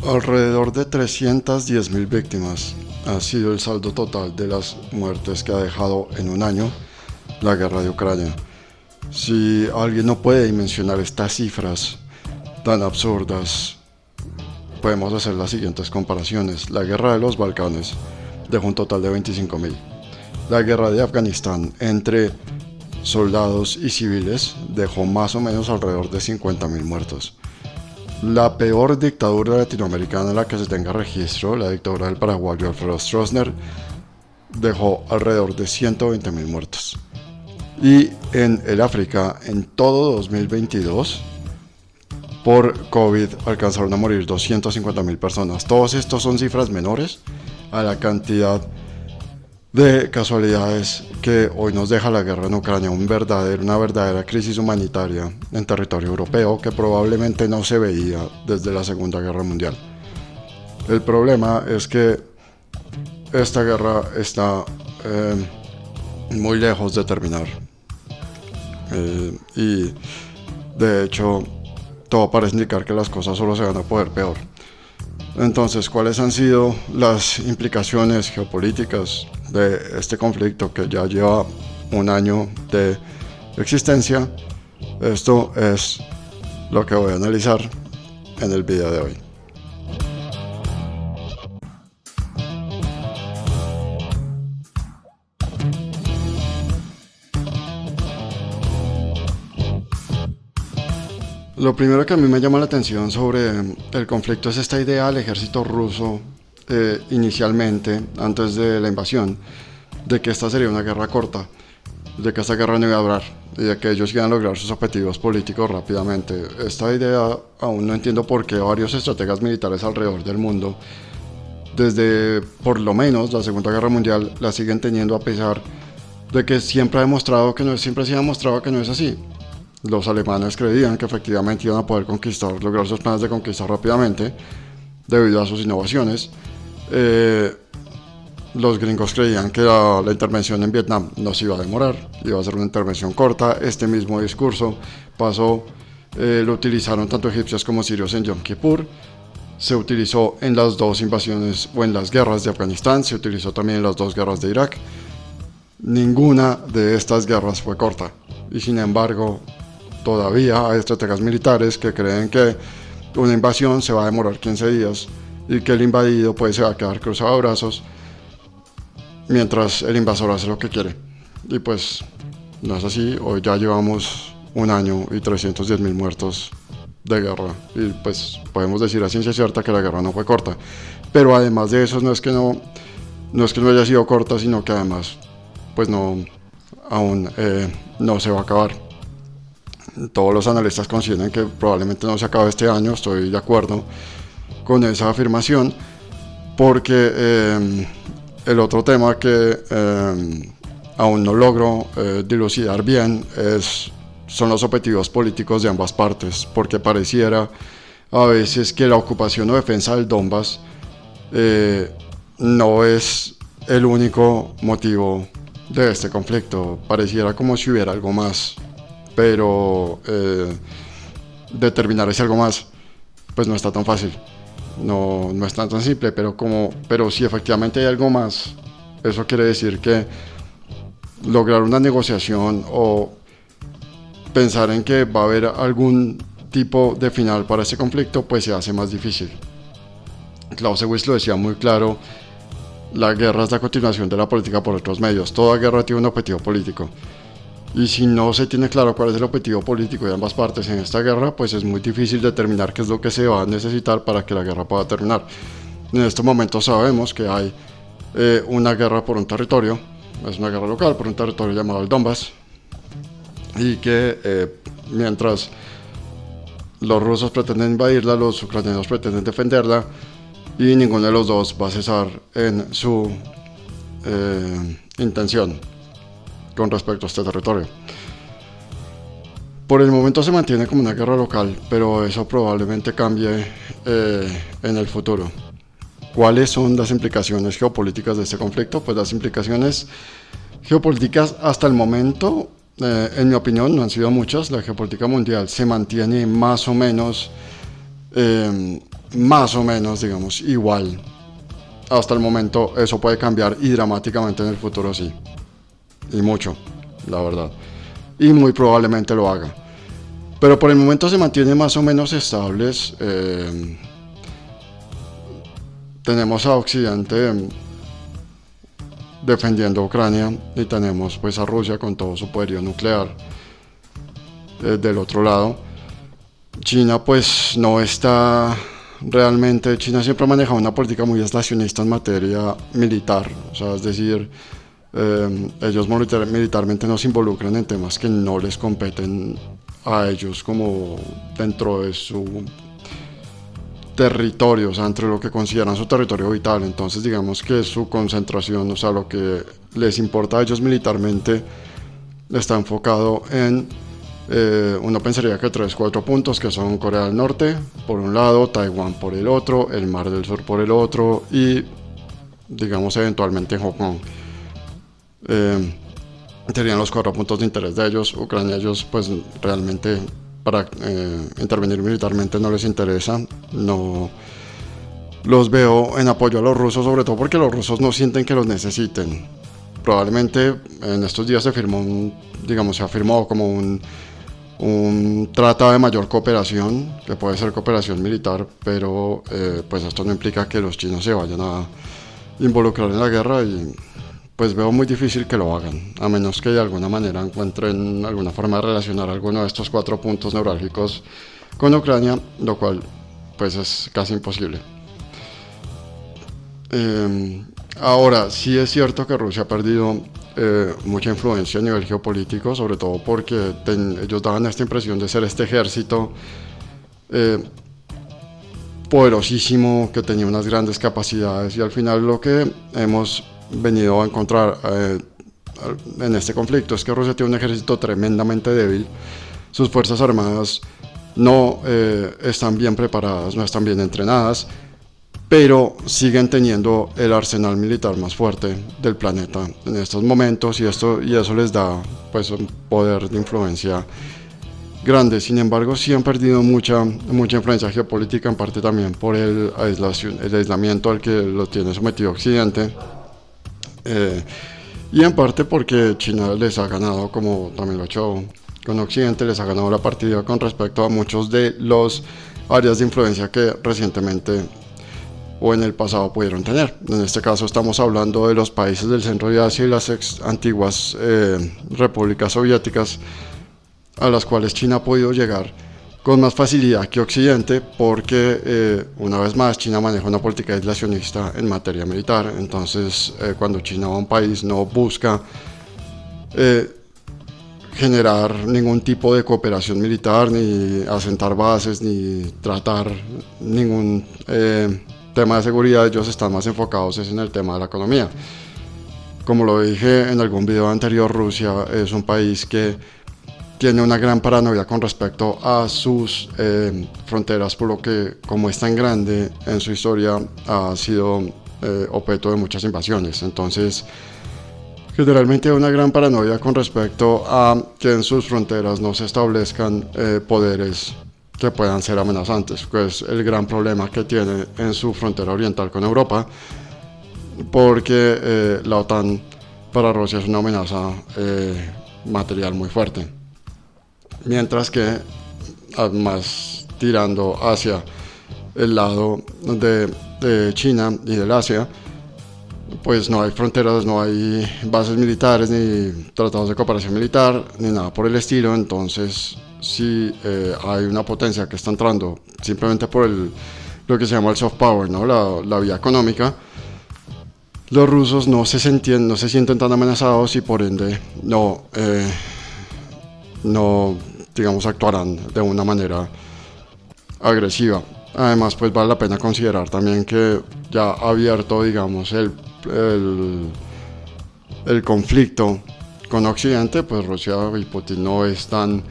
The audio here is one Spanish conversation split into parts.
Alrededor de 310.000 víctimas ha sido el saldo total de las muertes que ha dejado en un año la guerra de Ucrania. Si alguien no puede dimensionar estas cifras tan absurdas, podemos hacer las siguientes comparaciones. La guerra de los Balcanes dejó un total de 25.000. La guerra de Afganistán entre soldados y civiles dejó más o menos alrededor de 50.000 muertos. La peor dictadura latinoamericana en la que se tenga registro, la dictadura del paraguayo Alfredo Stroessner, dejó alrededor de 120.000 muertos. Y en el África, en todo 2022, por COVID alcanzaron a morir 250.000 personas. Todos estos son cifras menores a la cantidad de casualidades que hoy nos deja la guerra en Ucrania, una verdadera crisis humanitaria en territorio europeo que probablemente no se veía desde la Segunda Guerra Mundial. El problema es que esta guerra está muy lejos de terminar y de hecho todo parece indicar que las cosas solo se van a poner peor. Entonces, ¿cuáles han sido las implicaciones geopolíticas de este conflicto que ya lleva un año de existencia? Esto es lo que voy a analizar en el video de hoy. Lo primero que a mí me llama la atención sobre el conflicto es esta idea del ejército ruso inicialmente, antes de la invasión, de que esta sería una guerra corta, de que esta guerra no iba a durar y de que ellos iban a lograr sus objetivos políticos rápidamente. Esta idea aún no entiendo por qué varios estrategas militares alrededor del mundo, desde por lo menos la Segunda Guerra Mundial, la siguen teniendo, a pesar de que siempre se ha demostrado que no es así. Los alemanes creían que efectivamente iban a poder lograr sus planes de conquista rápidamente debido a sus innovaciones. Los gringos creían que la intervención en Vietnam no se iba a demorar, iba a ser una intervención corta. Este mismo discurso lo utilizaron tanto egipcios como sirios en Yom Kippur. Se utilizó en las dos invasiones o en las guerras de Afganistán, se utilizó también en las dos guerras de Irak. Ninguna de estas guerras fue corta y sin embargo todavía hay estrategas militares que creen que una invasión se va a demorar 15 días y que el invadido se va a quedar cruzado de brazos mientras el invasor hace lo que quiere. Y pues no es así. Hoy ya llevamos un año y 310.000 muertos de guerra y pues podemos decir a ciencia cierta que la guerra no fue corta. Pero además de eso no es que no haya sido corta, sino que además pues aún no se va a acabar. Todos los analistas consideran que probablemente no se acabe este año. Estoy de acuerdo con esa afirmación, porque el otro tema que aún no logro dilucidar bien son los objetivos políticos de ambas partes, porque pareciera a veces que la ocupación o defensa del Donbass no es el único motivo de este conflicto. Pareciera como si hubiera algo más, pero determinar ese algo más pues no está tan fácil, no es tan simple, pero si efectivamente hay algo más, eso quiere decir que lograr una negociación o pensar en que va a haber algún tipo de final para ese conflicto pues se hace más difícil. Clausewitz lo decía muy claro: la guerra es la continuación de la política por otros medios. Toda guerra tiene un objetivo político. Y si no se tiene claro cuál es el objetivo político de ambas partes en esta guerra, pues es muy difícil determinar qué es lo que se va a necesitar para que la guerra pueda terminar. En estos momentos sabemos que hay una guerra por un territorio, es una guerra local por un territorio llamado el Donbass, y que mientras los rusos pretenden invadirla, los ucranianos pretenden defenderla, y ninguno de los dos va a cesar en su intención con respecto a este territorio. Por el momento se mantiene como una guerra local, pero eso probablemente cambie en el futuro. ¿Cuáles son las implicaciones geopolíticas de este conflicto? Pues las implicaciones geopolíticas hasta el momento, en mi opinión, no han sido muchas. La geopolítica mundial se mantiene más o menos más o menos, digamos, igual. Hasta el momento eso puede cambiar y dramáticamente en el futuro sí. Y mucho, la verdad. Y muy probablemente lo haga. Pero por el momento se mantiene más o menos estables. Tenemos a Occidente defendiendo a Ucrania y tenemos pues a Rusia con todo su poderío nuclear del otro lado. China pues no está realmente, China siempre ha manejado una política muy estacionista en materia militar, o sea, es decir, ellos militarmente no se involucran en temas que no les competen a ellos como dentro de su territorio, o sea, entre lo que consideran su territorio vital. Entonces digamos que su concentración, o sea, lo que les importa a ellos militarmente está enfocado en uno pensaría que 3-4 puntos que son Corea del Norte por un lado, Taiwán por el otro, el Mar del Sur por el otro y digamos eventualmente Hong Kong. Serían los 4 puntos de interés de ellos. Ucrania, ellos pues realmente para intervenir militarmente no les interesa. No los veo en apoyo a los rusos, sobre todo porque los rusos no sienten que los necesiten. Probablemente en estos días se ha firmado como un tratado de mayor cooperación, que puede ser cooperación militar, pero pues esto no implica que los chinos se vayan a involucrar en la guerra y pues veo muy difícil que lo hagan, a menos que de alguna manera encuentren alguna forma de relacionar alguno de estos 4 puntos neurálgicos con Ucrania, lo cual pues es casi imposible. Ahora, sí es cierto que Rusia ha perdido mucha influencia a nivel geopolítico, sobre todo porque ellos daban esta impresión de ser este ejército poderosísimo, que tenía unas grandes capacidades, y al final lo que hemos venido a encontrar en este conflicto es que Rusia tiene un ejército tremendamente débil, sus fuerzas armadas no están bien preparadas, no están bien entrenadas, pero siguen teniendo el arsenal militar más fuerte del planeta en estos momentos y eso les da pues un poder de influencia grande. Sin embargo, sí han perdido mucha influencia geopolítica, en parte también por el aislamiento al que lo tiene sometido Occidente, y en parte porque China les ha ganado, como también lo ha hecho con Occidente, les ha ganado la partida con respecto a muchos de los áreas de influencia que recientemente o en el pasado pudieron tener. En este caso estamos hablando de los países del centro de Asia y las antiguas repúblicas soviéticas, a las cuales China ha podido llegar con más facilidad que Occidente, porque una vez más China maneja una política aislacionista en materia militar. Entonces cuando China va a un país no busca generar ningún tipo de cooperación militar, ni asentar bases, ni tratar ningún tema de seguridad. Ellos están más enfocados en el tema de la economía. Como lo dije en algún video anterior, Rusia es un país que tiene una gran paranoia con respecto a sus fronteras, por lo que, como es tan grande en su historia, ha sido objeto de muchas invasiones. Entonces, generalmente hay una gran paranoia con respecto a que en sus fronteras no se establezcan poderes que puedan ser amenazantes, que es el gran problema que tiene en su frontera oriental con Europa, porque la OTAN para Rusia es una amenaza material muy fuerte, mientras que más tirando hacia el lado de China y del Asia, pues no hay fronteras, no hay bases militares, ni tratados de cooperación militar, ni nada por el estilo. Entonces si hay una potencia que está entrando simplemente por lo que se llama el soft power, ¿no? la vía económica, los rusos no se sienten tan amenazados y por ende no digamos actuarán de una manera agresiva. Además, pues vale la pena considerar también que ya ha abierto, digamos, el conflicto con Occidente, pues Rusia y Putin no es tan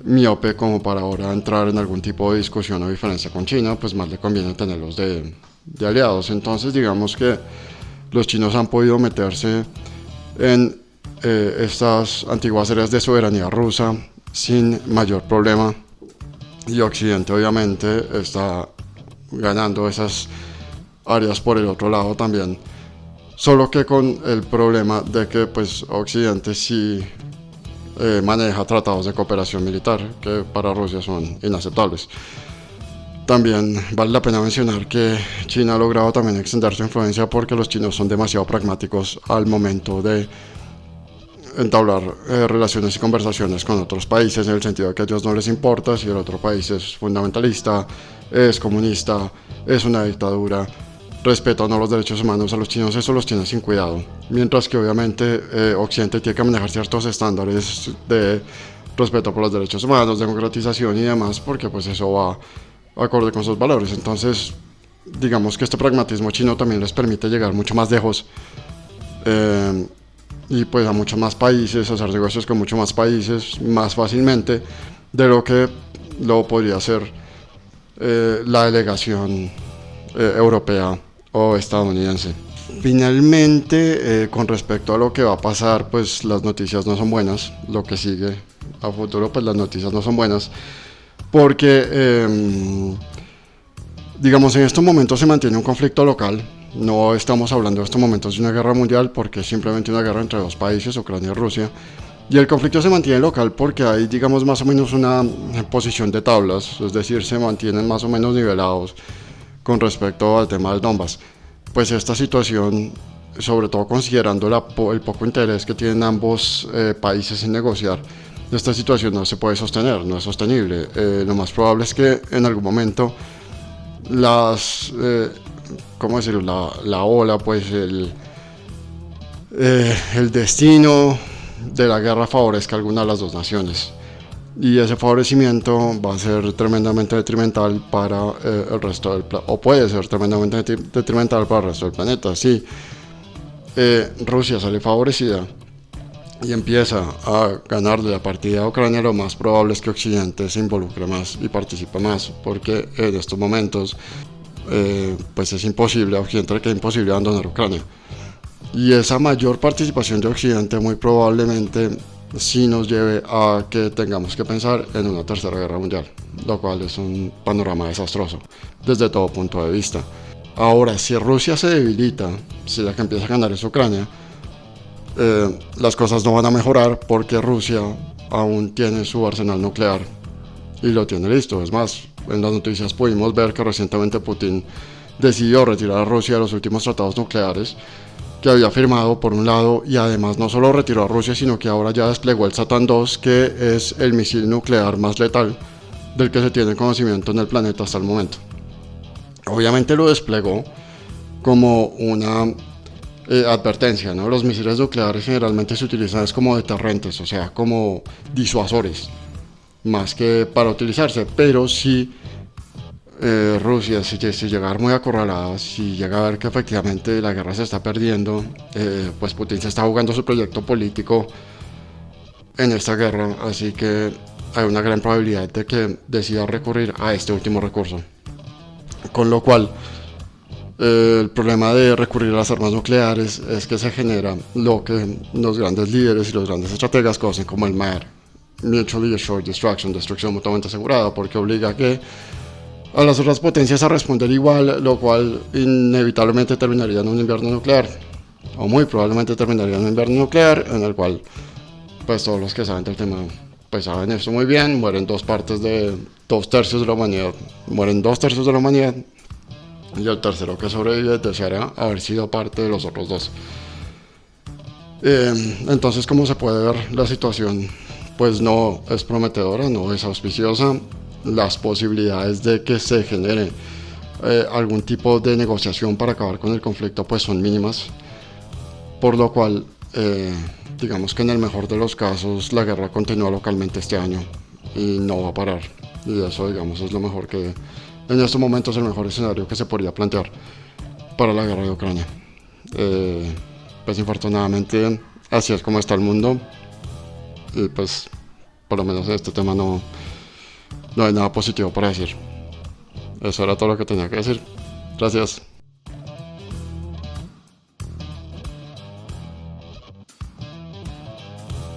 miope como para ahora entrar en algún tipo de discusión o diferencia con China, pues más le conviene tenerlos de aliados. Entonces digamos que los chinos han podido meterse en estas antiguas áreas de soberanía rusa sin mayor problema, y Occidente obviamente está ganando esas áreas por el otro lado también, solo que con el problema de que pues Occidente sí maneja tratados de cooperación militar que para Rusia son inaceptables. También vale la pena mencionar que China ha logrado también extender su influencia porque los chinos son demasiado pragmáticos al momento de entablar relaciones y conversaciones con otros países, en el sentido de que a ellos no les importa si el otro país es fundamentalista, es comunista, es una dictadura, respeta o no los derechos humanos. A los chinos eso los tiene sin cuidado, mientras que obviamente Occidente tiene que manejar ciertos estándares de respeto por los derechos humanos, democratización y demás, porque pues eso va acorde con sus valores. Entonces digamos que este pragmatismo chino también les permite llegar mucho más lejos y pues a muchos más países, hacer negocios con muchos más países más fácilmente de lo que lo podría hacer la delegación europea o estadounidense. Finalmente, con respecto a lo que va a pasar, pues las noticias no son buenas. Lo que sigue a futuro, pues las noticias no son buenas, porque digamos en estos momentos se mantiene un conflicto local. No estamos hablando en estos momentos de una guerra mundial, porque es simplemente una guerra entre dos países, Ucrania y Rusia. Y el conflicto se mantiene local porque hay, digamos, más o menos una posición de tablas, es decir, se mantienen más o menos nivelados con respecto al tema del Donbass. Pues esta situación, sobre todo considerando el poco interés que tienen ambos países en negociar, esta situación no se puede sostener, no es sostenible. Lo más probable es que en algún momento ¿cómo decirlo? La ola, pues el destino de la guerra favorezca a alguna de las dos naciones. Y ese favorecimiento va a ser tremendamente detrimental para el resto del planeta, o puede ser tremendamente detrimental para el resto del planeta. Si Rusia sale favorecida y empieza a ganarle la partida a Ucrania, lo más probable es que Occidente se involucre más y participe más, porque en estos momentos pues es imposible, a Occidente le queda imposible abandonar Ucrania. Y esa mayor participación de Occidente muy probablemente sí nos lleve a que tengamos que pensar en una tercera guerra mundial, lo cual es un panorama desastroso desde todo punto de vista. Ahora, si Rusia se debilita, si la que empieza a ganar es Ucrania, las cosas no van a mejorar porque Rusia aún tiene su arsenal nuclear y lo tiene listo. Es más, en las noticias pudimos ver que recientemente Putin decidió retirar a Rusia de los últimos tratados nucleares que había firmado por un lado, y además no solo retiró a Rusia, sino que ahora ya desplegó el Satan II, que es el misil nuclear más letal del que se tiene conocimiento en el planeta hasta el momento. Obviamente lo desplegó como una advertencia, ¿no? Los misiles nucleares generalmente se utilizan como deterrentes, o sea, como disuasores, más que para utilizarse, pero si Rusia, si llega a ver muy acorralada, si llega a ver que efectivamente la guerra se está perdiendo, pues Putin se está jugando su proyecto político en esta guerra, así que hay una gran probabilidad de que decida recurrir a este último recurso. Con lo cual, el problema de recurrir a las armas nucleares es que se genera lo que los grandes líderes y los grandes estrategas conocen como el MAD, Mutually Assured Destruction, destrucción mutuamente asegurada, porque obliga a que a las otras potencias a responder igual, lo cual inevitablemente terminaría en un invierno nuclear, o muy probablemente terminaría en un invierno nuclear, en el cual pues todos los que saben del tema pues saben esto muy bien. Mueren dos tercios de la humanidad, y el tercero que sobrevive deseará haber sido parte de los otros dos. Entonces, como se puede ver, la situación pues no es prometedora, no es auspiciosa. Las posibilidades de que se genere algún tipo de negociación para acabar con el conflicto pues son mínimas, por lo cual digamos que en el mejor de los casos la guerra continúa localmente este año y no va a parar, y eso digamos es lo mejor que en estos momentos, el mejor escenario que se podría plantear para la guerra de Ucrania. Pues infortunadamente así es como está el mundo, y pues por lo menos en este tema no hay nada positivo para decir. Eso era todo lo que tenía que decir. Gracias.